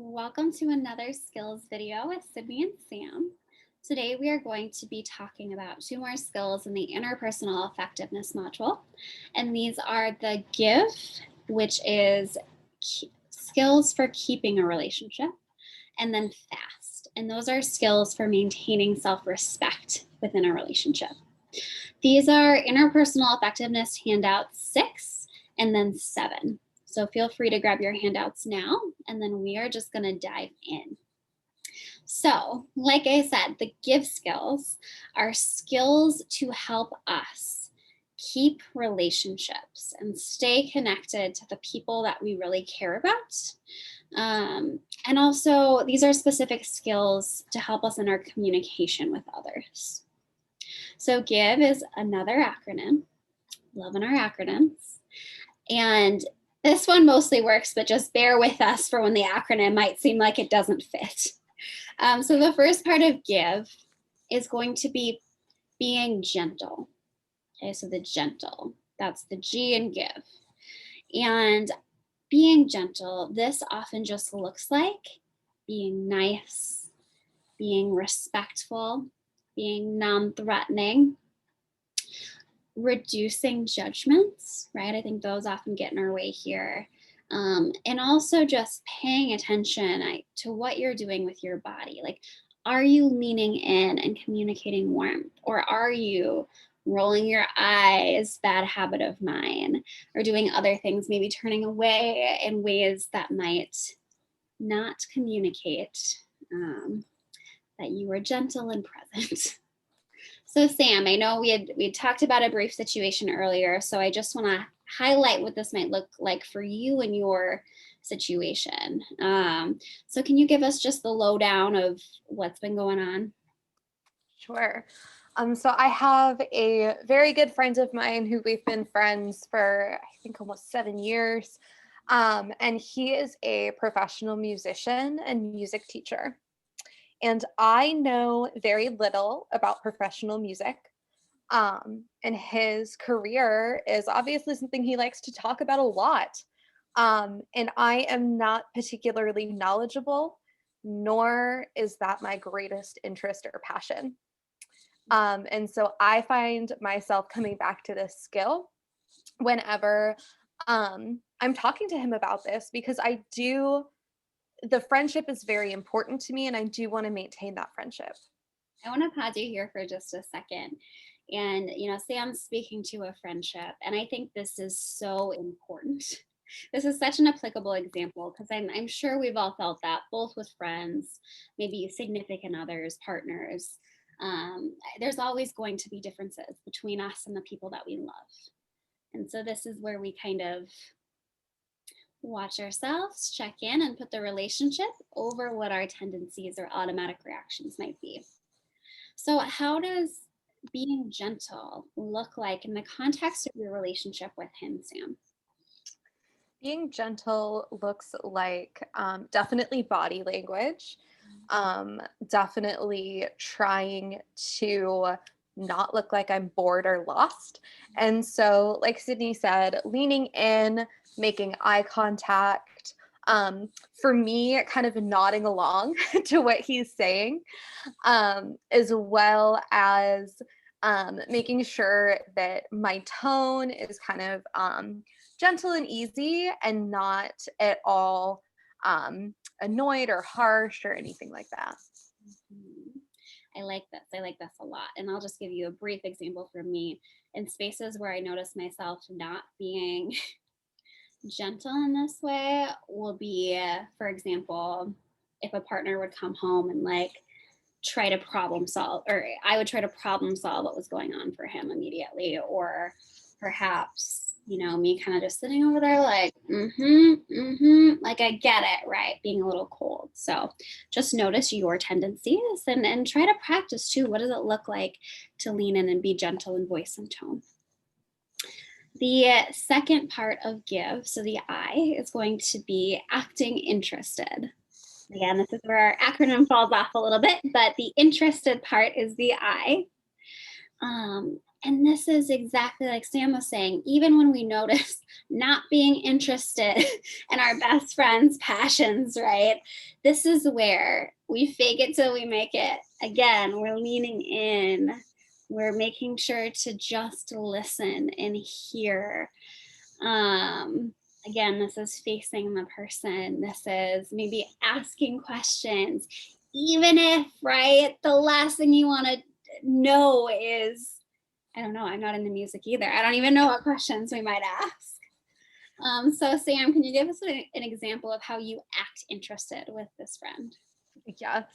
Welcome to another skills video with Sydney and Sam. Today we are going to be talking about two more skills in the interpersonal effectiveness module. And these are the give, which is skills for keeping a relationship, and then fast. And those are skills for maintaining self-respect within a relationship. These are interpersonal effectiveness handouts 6 and then 7. So feel free to grab your handouts now, and then we are just going to dive in. So, like I said, the give skills are skills to help us keep relationships and stay connected to the people that we really care about. And also, these are specific skills to help us in our communication with others. So, give is another acronym. Loving our acronyms. And this one mostly works, but just bear with us for when the acronym might seem like it doesn't fit. So the first part of give is going to be being gentle. Okay, so the gentle, that's the G in give. And being gentle, this often just looks like being nice, being respectful, being non-threatening, reducing judgments, right? I think those often get in our way here. And also just paying attention to what you're doing with your body. Like, are you leaning in and communicating warmth? Or are you rolling your eyes, bad habit of mine, or doing other things, maybe turning away in ways that might not communicate that you were gentle and present. So Sam, I know we had talked about a brief situation earlier, so I just want to highlight what this might look like for you and your situation. So can you give us just the lowdown of what's been going on? Sure. So I have a very good friend of mine who we've been friends for, I think, almost 7 years. And he is a professional musician and music teacher. And I know very little about professional music. And his career is obviously something he likes to talk about a lot. And I am not particularly knowledgeable, nor is that my greatest interest or passion. And so I find myself coming back to this skill whenever I'm talking to him about this, because the friendship is very important to me and I do want to maintain that friendship. I want to pause you here for just a second. And, Sam's speaking to a friendship, and I think this is so important. This is such an applicable example because I'm sure we've all felt that, both with friends, maybe significant others, partners. There's always going to be differences between us and the people that we love. And so this is where we kind of watch ourselves, check in, and put the relationship over what our tendencies or automatic reactions might be. So how does being gentle look like in the context of your relationship with him, Sam? Being gentle looks like definitely body language, definitely trying to not look like I'm bored or lost. And so, like Sydney said, leaning in, making eye contact, for me, kind of nodding along to what he's saying, as well as making sure that my tone is kind of gentle and easy and not at all annoyed or harsh or anything like that. Mhm. I like this. I like this a lot. And I'll just give you a brief example for me in spaces where I notice myself not being gentle in this way will be, for example, if a partner would come home and try to problem solve, or I would try to problem solve what was going on for him immediately, or perhaps me kind of just sitting over there like like I get it, right, being a little cold. So just notice your tendencies and try to practice too. What does it look like to lean in and be gentle in voice and tone? The second part of give, so the I, is going to be acting interested. Again, this is where our acronym falls off a little bit, but the interested part is the I. And this is exactly like Sam was saying, even when we notice not being interested in our best friend's passions, right? This is where we fake it till we make it. Again, we're leaning in, we're making sure to just listen and hear. Again, this is facing the person, this is maybe asking questions, even if, right, the last thing you want to know is, I don't know, I'm not in the music either. I don't even know what questions we might ask. So Sam, can you give us an example of how you act interested with this friend? Yes.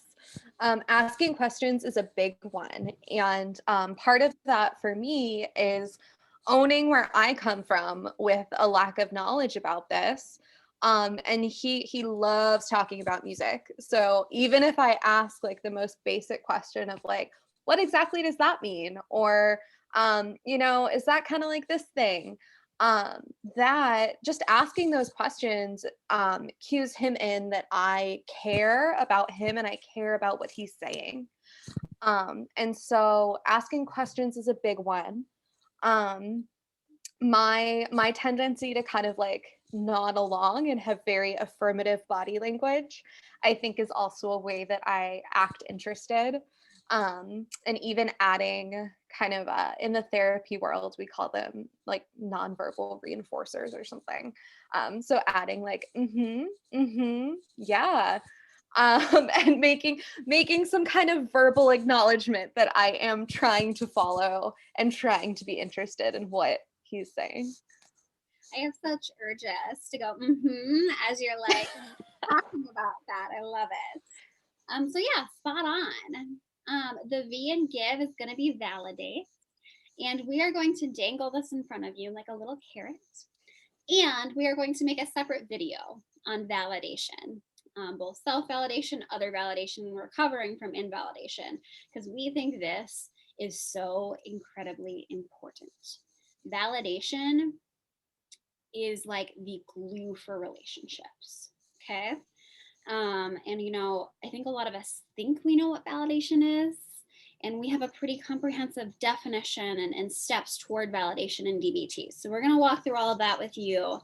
Asking questions is a big one. And part of that for me is owning where I come from with a lack of knowledge about this. And he loves talking about music. So even if I ask like the most basic question of like, what exactly does that mean? Or, is that kind of like this thing? That just asking those questions cues him in that I care about him and I care about what he's saying. And so asking questions is a big one. Um, my tendency to kind of like nod along and have very affirmative body language, I think is also a way that I act interested. And even adding kind of in the therapy world, we call them like nonverbal reinforcers or something. So adding like, yeah, and making some kind of verbal acknowledgement that I am trying to follow and trying to be interested in what he's saying. I have such urges to go, as you're like talking about that. I love it. So yeah, spot on. The V in give is going to be validate. And we are going to dangle this in front of you like a little carrot. And we are going to make a separate video on validation, both self validation, other validation, and recovering from invalidation, because we think this is so incredibly important. Validation is like the glue for relationships. Okay. And I think a lot of us think we know what validation is, and we have a pretty comprehensive definition and steps toward validation in DBT. So we're going to walk through all of that with you.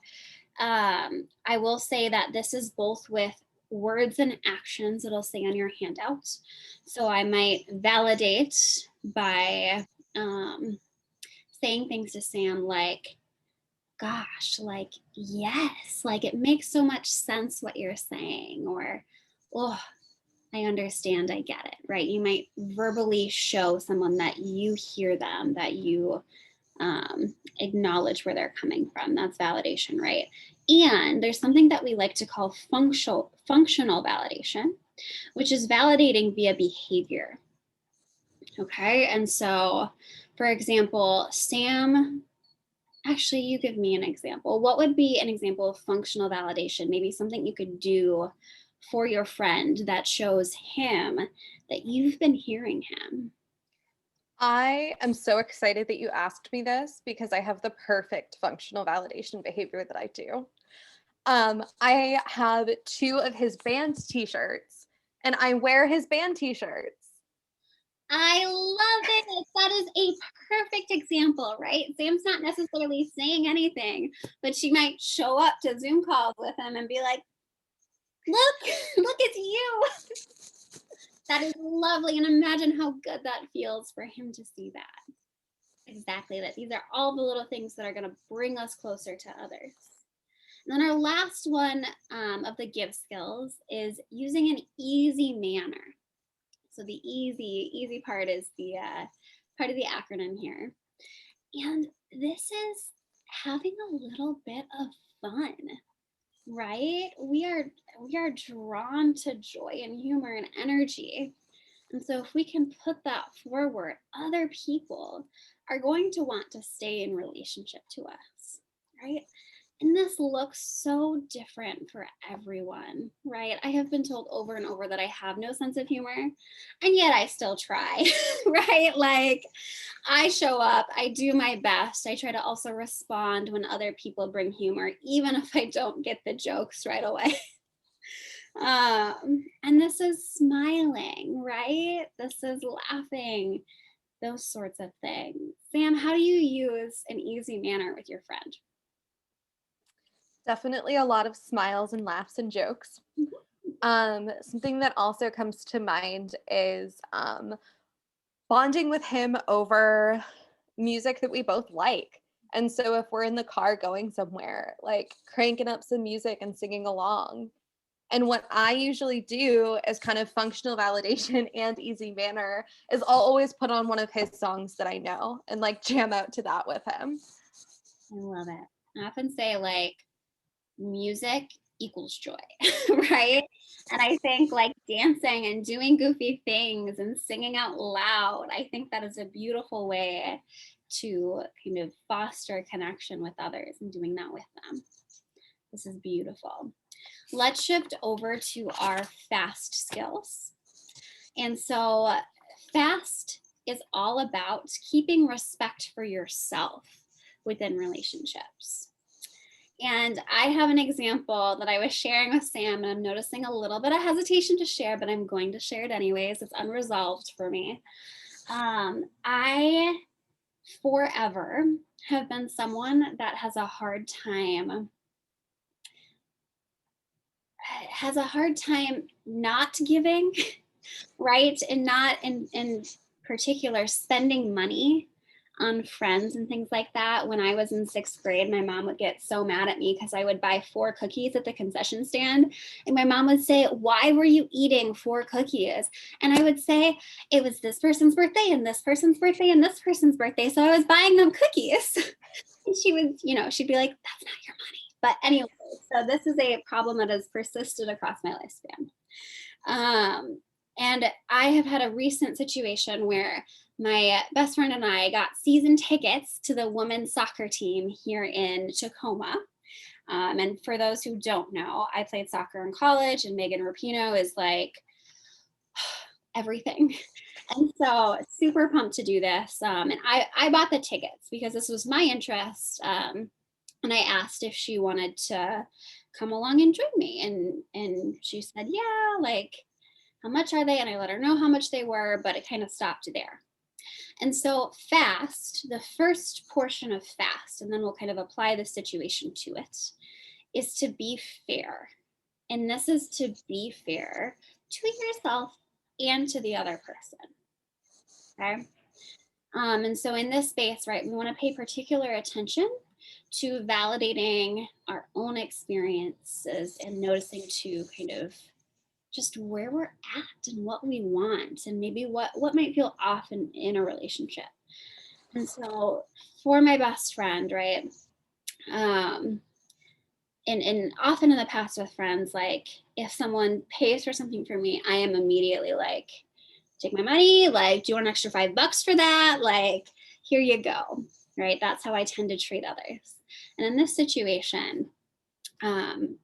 I will say that this is both with words and actions it'll say on your handout. So I might validate by saying things to Sam like, gosh, like, yes, like it makes so much sense what you're saying, or, oh, I understand, I get it, right? You might verbally show someone that you hear them, that you acknowledge where they're coming from. That's validation, right? And there's something that we like to call functional validation, which is validating via behavior. Okay, and so, for example, Sam, actually, you give me an example. What would be an example of functional validation? Maybe something you could do for your friend that shows him that you've been hearing him. I am so excited that you asked me this because I have the perfect functional validation behavior that I do. I have 2 of his band t-shirts and I wear his band t-shirts. I love it. That is a perfect example, right? Sam's not necessarily saying anything, but she might show up to Zoom calls with him and be like, look, look, it's you. That is lovely. And imagine how good that feels for him to see that. Exactly, that these are all the little things that are going to bring us closer to others. And then our last one of the give skills is using an easy manner. So the easy part is the part of the acronym here. And this is having a little bit of fun, right? We are drawn to joy and humor and energy. And so if we can put that forward, other people are going to want to stay in relationship to us, right? And this looks so different for everyone, right? I have been told over and over that I have no sense of humor, and yet I still try, right? Like I show up, I do my best. I try to also respond when other people bring humor, even if I don't get the jokes right away. And this is smiling, right? This is laughing. those sorts of things. Sam, how do you use an easy manner with your friend? Definitely a lot of smiles and laughs and jokes. Something that also comes to mind is bonding with him over music that we both like. And so if we're in the car going somewhere, like cranking up some music and singing along. And what I usually do as kind of functional validation and easy manner is I'll always put on one of his songs that I know and like jam out to that with him. I love it. I often say like music equals joy, right? And I think like dancing and doing goofy things and singing out loud, I think that is a beautiful way to kind of foster connection with others and doing that with them. This is beautiful. Let's shift over to our fast skills. And so, fast is all about keeping respect for yourself within relationships. And I have an example that I was sharing with Sam, and I'm noticing a little bit of hesitation to share, but I'm going to share it anyways. It's unresolved for me. I forever have been someone that has a hard time not giving, right? And not in particular spending money on friends and things like that. When I was in sixth grade, my mom would get so mad at me because I would buy 4 cookies at the concession stand. And my mom would say, "Why were you eating 4 cookies?" And I would say, "It was this person's birthday and this person's birthday and this person's birthday. So I was buying them cookies." And she would, she'd be like, "That's not your money." But anyway, so this is a problem that has persisted across my lifespan. And I have had a recent situation where my best friend and I got season tickets to the women's soccer team here in Tacoma. And for those who don't know, I played soccer in college, and Megan Rapinoe is like everything. And so, super pumped to do this. And I bought the tickets because this was my interest. And I asked if she wanted to come along and join me. And she said, "Yeah, like, how much are they?" And I let her know how much they were, but it kind of stopped there. And so, fast, the first portion of fast, and then we'll kind of apply the situation to it, is to be fair. And this is to be fair to yourself and to the other person. Okay. And so, in this space, right, we want to pay particular attention to validating our own experiences and noticing to kind of just where we're at and what we want and maybe what might feel off in a relationship. And so for my best friend, right, um and often in the past with friends, like if someone pays for something for me, I am immediately like, "Take my money, like, do you want an extra $5 for that? Like, here you go." Right, that's how I tend to treat others. And in this situation,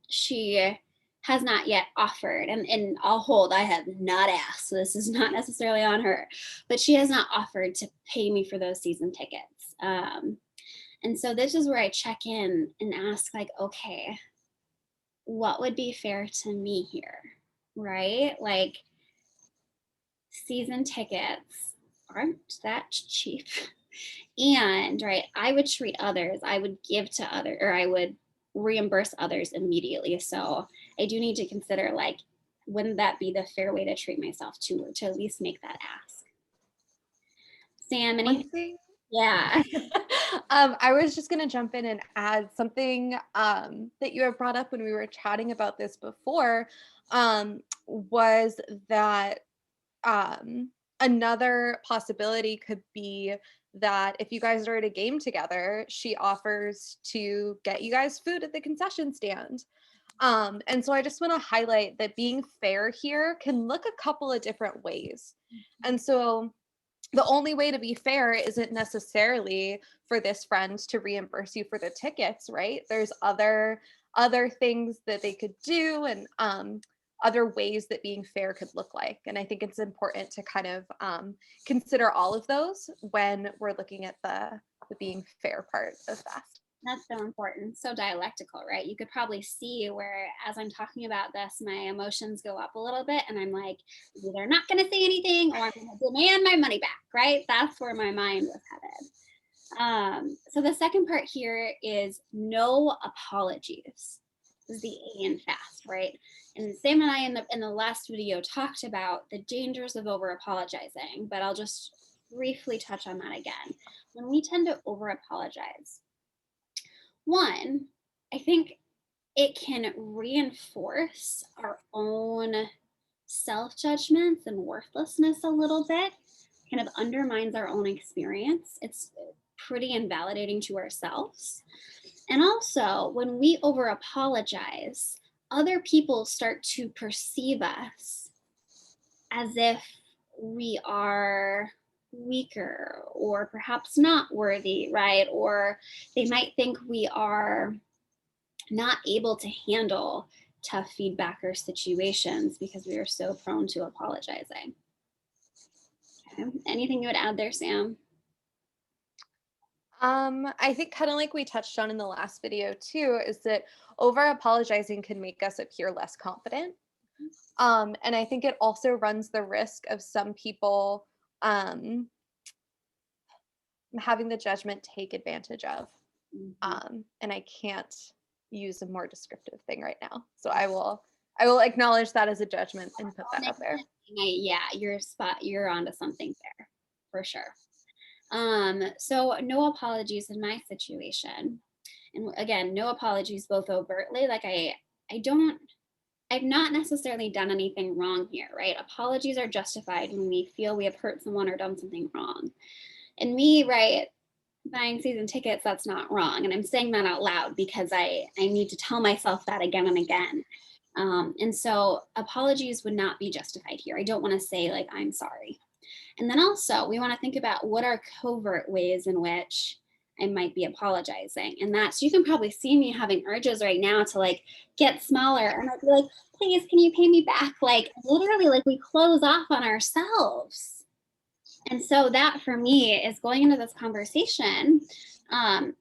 she has not yet offered, and I'll hold, I have not asked, so this is not necessarily on her, but she has not offered to pay me for those season tickets. And so this is where I check in and ask, like, okay, what would be fair to me here? Right? Like, season tickets aren't that cheap. And right, I would treat others, I would give to others, or I would reimburse others immediately. So I do need to consider, like, wouldn't that be the fair way to treat myself too, or to at least make that ask? Sam, One anything? thing Yeah. I was just going to jump in and add something that you had brought up when we were chatting about this before, was that another possibility could be that if you guys are at a game together, she offers to get you guys food at the concession stand. And so I just want to highlight that being fair here can look a couple of different ways. And so the only way to be fair isn't necessarily for this friend to reimburse you for the tickets, right? There's other things that they could do, and other ways that being fair could look like. And I think it's important to kind of consider all of those when we're looking at the being fair part of that. That's so important. So dialectical, right? You could probably see where, as I'm talking about this, my emotions go up a little bit, and I'm like, either not going to say anything or I'm going to demand my money back, right? That's where my mind was headed. So the second part here is no apologies. This is the A in fast, right? And Sam and I in the last video talked about the dangers of over apologizing, but I'll just briefly touch on that again. When we tend to over apologize, one, I think it can reinforce our own self judgments and worthlessness a little bit, kind of undermines our own experience. It's pretty invalidating to ourselves. And also, when we over apologize, other people start to perceive us as if we are weaker or perhaps not worthy, right? Or they might think we are not able to handle tough feedback or situations because we are so prone to apologizing. Okay. Anything you would add there, Sam? I think kind of like we touched on in the last video too, is that over apologizing can make us appear less confident. And I think it also runs the risk of some people having the judgment take advantage of. And I can't use a more descriptive thing right now. So I will acknowledge that as a judgment and put that out there. Yeah, you're onto something there for sure. So no apologies in my situation. And again, no apologies both overtly. Like I've not necessarily done anything wrong here, right? Apologies are justified when we feel we have hurt someone or done something wrong. And me, right, buying season tickets, that's not wrong. And I'm saying that out loud because I need to tell myself that again and again. And so apologies would not be justified here. I don't want to say like, I'm sorry. And then also we want to think about what are covert ways in which I might be apologizing. And that's, you can probably see me having urges right now to like get smaller and I'd be like, please, can you pay me back? Like literally like we close off on ourselves. And so that for me is going into this conversation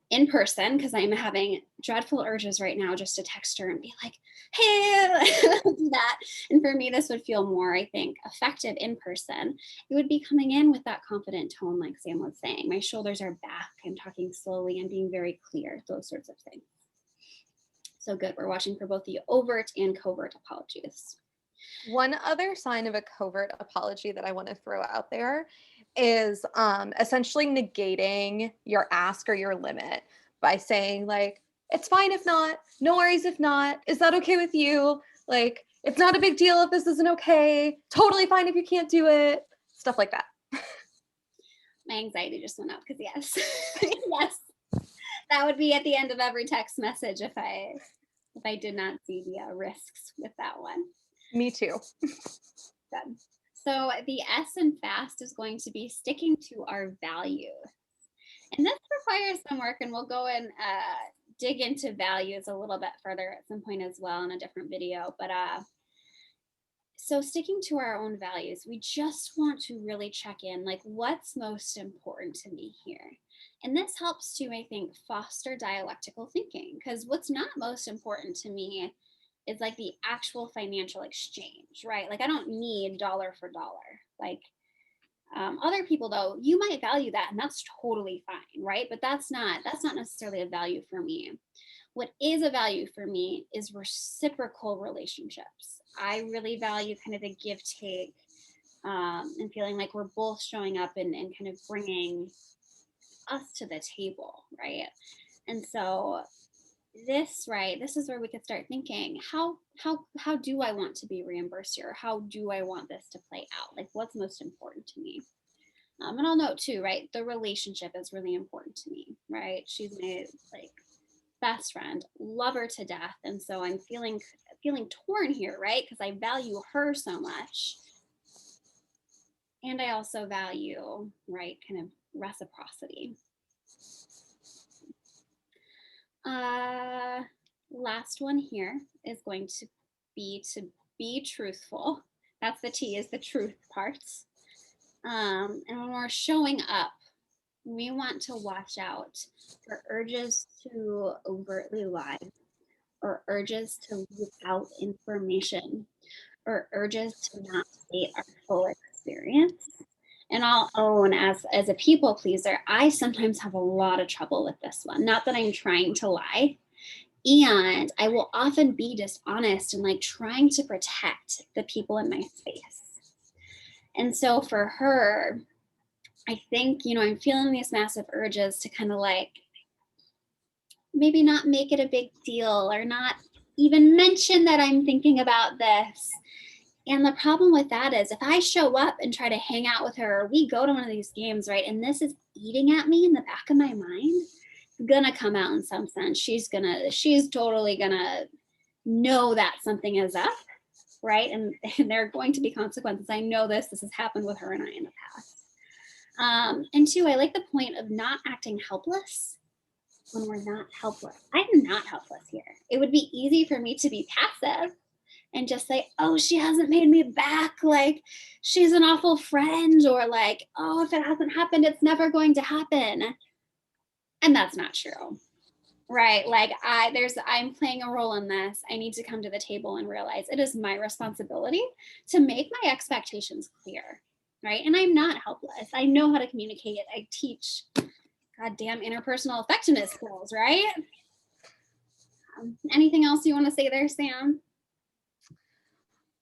in person, because I'm having dreadful urges right now just to text her and be like, hey, do that. And for me, this would feel more, I think, effective in person. It would be coming in with that confident tone, like Sam was saying. My shoulders are back and talking slowly and being very clear, those sorts of things. So good. We're watching for both the overt and covert apologies. One other sign of a covert apology that I want to throw out there is essentially negating your ask or your limit by saying like, it's fine if not, no worries if not, is that okay with you? Like, it's not a big deal if this isn't okay, totally fine if you can't do it, stuff like that. My anxiety just went up because yes, yes, that would be at the end of every text message if I did not see the risks with that one. Me too. Good. So the S in fast is going to be sticking to our values. And this requires some work, and we'll go and dig into values a little bit further at some point as well in a different video. But so sticking to our own values, we just want to really check in, like what's most important to me here. And this helps to, I think, foster dialectical thinking, because what's not most important to me is like the actual financial exchange, right? Like I don't need dollar for dollar. Like other people though, you might value that and that's totally fine, right? But that's not necessarily a value for me. What is a value for me is reciprocal relationships. I really value kind of the give take and feeling like we're both showing up and kind of bringing us to the table, right? And so this is where we could start thinking, how do I want to be reimbursed here? How do I want this to play out? Like what's most important to me? And I'll note too, right, the relationship is really important to me, right? She's my like best friend, love her to death, and so I'm feeling torn here, right? Because I value her so much, and I also value, right, kind of reciprocity. Last one here is going to be truthful. That's the T, is the truth part. And when we're showing up We want to watch out for urges to overtly lie, or urges to leave out information, or urges to not state our full experience. And I'll own, as a people pleaser, I sometimes have a lot of trouble with this one. Not that I'm trying to lie. And I will often be dishonest and like trying to protect the people in my space. And so for her, I think, I'm feeling these massive urges to kind of like maybe not make it a big deal or not even mention that I'm thinking about this. And the problem with that is if I show up and try to hang out with her, or we go to one of these games, right? And this is eating at me in the back of my mind, it's gonna come out in some sense. She's totally gonna know that something is up, right? And there are going to be consequences. I know this has happened with her and I in the past. And two, I like the point of not acting helpless when we're not helpless. I'm not helpless here. It would be easy for me to be passive and just say, oh, she hasn't made me back. Like, she's an awful friend. Or like, oh, if it hasn't happened, it's never going to happen. And that's not true. Right. Like I'm playing a role in this. I need to come to the table and realize it is my responsibility to make my expectations clear. Right. And I'm not helpless. I know how to communicate. I teach goddamn interpersonal effectiveness skills, right? Anything else you want to say there, Sam?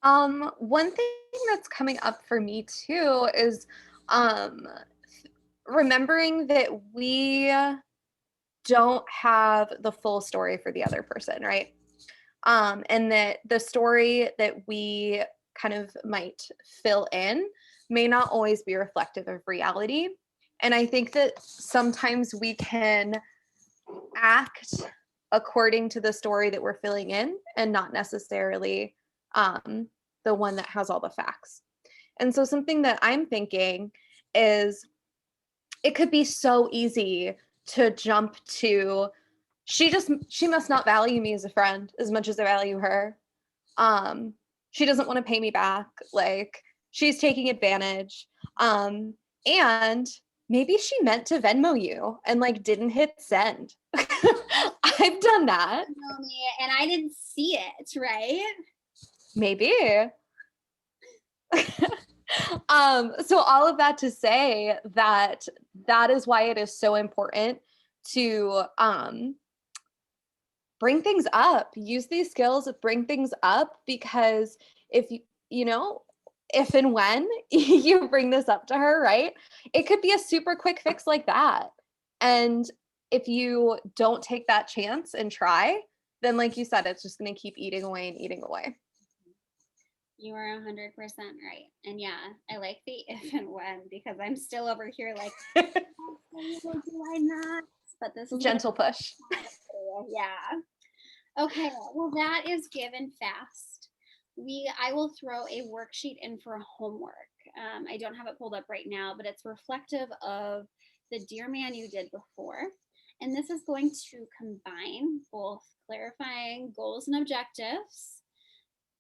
One thing that's coming up for me too is remembering that we don't have the full story for the other person, right? And that the story that we kind of might fill in may not always be reflective of reality. And I think that sometimes we can act according to the story that we're filling in and not necessarily the one that has all the facts. And so something that I'm thinking is it could be so easy to jump to she must not value me as a friend as much as I value her. She doesn't want to pay me back. Like she's taking advantage. And maybe she meant to Venmo you and like didn't hit send. I've done that. And I didn't see it, right? Maybe. So all of that to say that is why it is so important to bring things up, use these skills, bring things up, because if if and when you bring this up to her, right, it could be a super quick fix like that. And if you don't take that chance and try, then like you said, it's just going to keep eating away and eating away. You are 100% right. And yeah, I like the if and when, because I'm still over here like, do I not? But this is gentle push. Yeah. Okay, well, that is given fast. I will throw a worksheet in for homework. I don't have it pulled up right now, but it's reflective of the Dear Man you did before. And this is going to combine both clarifying goals and objectives,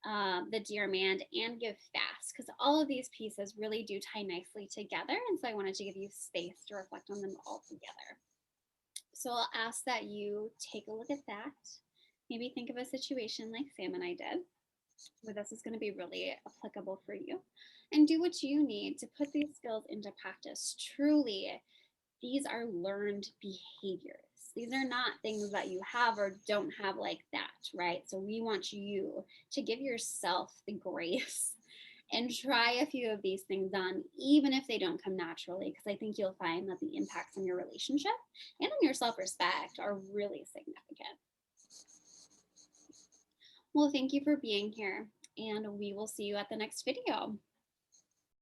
the Dear Man, and give fast, because all of these pieces really do tie nicely together. And so I wanted to give you space to reflect on them all together. So I'll ask that you take a look at that. Maybe think of a situation like Sam and I did, where this is going to be really applicable for you, and do what you need to put these skills into practice. Truly, these are learned behaviors. These are not things that you have or don't have like that, right? So we want you to give yourself the grace and try a few of these things on, even if they don't come naturally, because I think you'll find that the impacts on your relationship and on your self-respect are really significant. Well, thank you for being here, and we will see you at the next video.